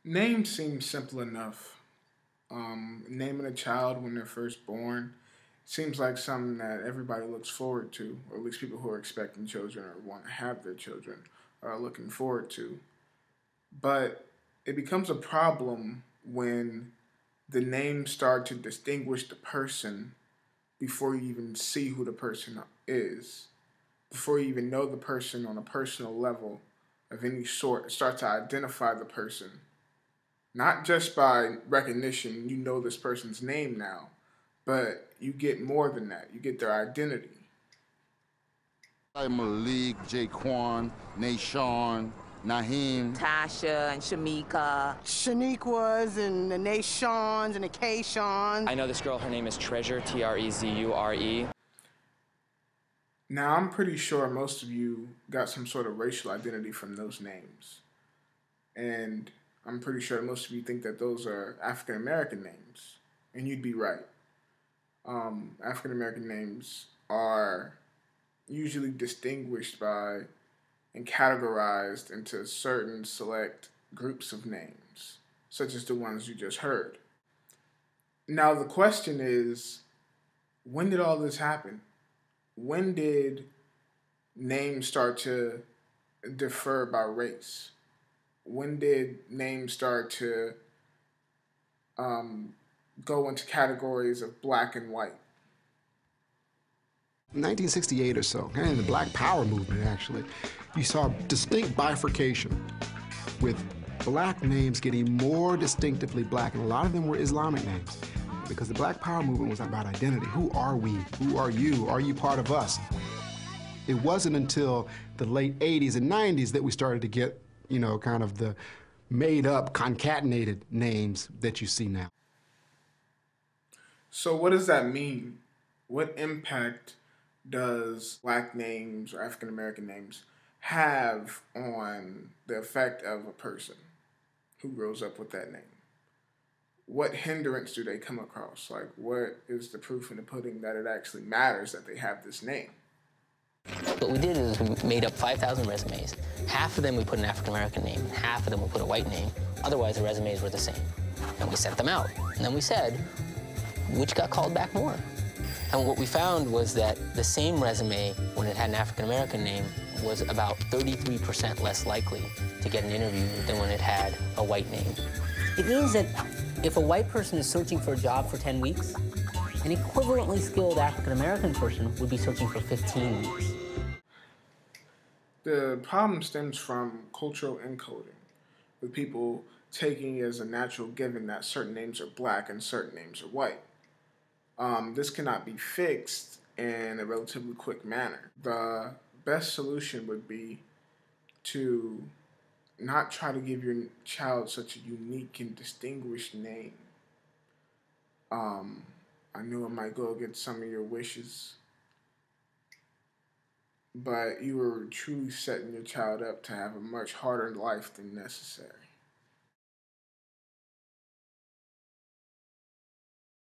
Name seems simple enough. Naming a child when they're first born seems like something that everybody looks forward to, or at least people who are expecting children or want to have their children are looking forward to. But it becomes a problem when the names start to distinguish the person before you even see who the person is, before you even know the person on a personal level of any sort, start to identify the person. Not just by recognition, you know this person's name now, but you get more than that. You get their identity. Malik, Jaquan, Nashawn, Naheem, Tasha and Shamika. Shaniquas and the Nashons and the Kayshons. I know this girl, her name is Treasure, Trezure. Now, I'm pretty sure most of you got some sort of racial identity from those names. And I'm pretty sure most of you think that those are African American names. And you'd be right. African American names are usually distinguished by and categorized into certain select groups of names, such as the ones you just heard. Now, the question is, when did all this happen? When did names start to differ by race? When did names start to go into categories of black and white? 1968 or so, kind of the Black Power movement, actually, you saw distinct bifurcation with black names getting more distinctively black, and a lot of them were Islamic names because the Black Power movement was about identity. Who are we? Who are you? Are you part of us? It wasn't until the late 80s and 90s that we started to get, kind of the made-up, concatenated names that you see now. So what does that mean? What impact does black names or African American names have on the effect of a person who grows up with that name? What hindrance do they come across? Like, what is the proof in the pudding that it actually matters that they have this name? What we did is we made up 5,000 resumes. Half of them we put an African American name, half of them we put a white name. Otherwise, the resumes were the same. And we sent them out. And then we said, which got called back more? And what we found was that the same resume, when it had an African American name, was about 33% less likely to get an interview than when it had a white name. It means that if a white person is searching for a job for 10 weeks, an equivalently skilled African American person would be searching for 15 weeks. The problem stems from cultural encoding, with people taking it as a natural given that certain names are black and certain names are white. This cannot be fixed in a relatively quick manner. The best solution would be to not try to give your child such a unique and distinguished name. I know it might go against some of your wishes, but you are truly setting your child up to have a much harder life than necessary.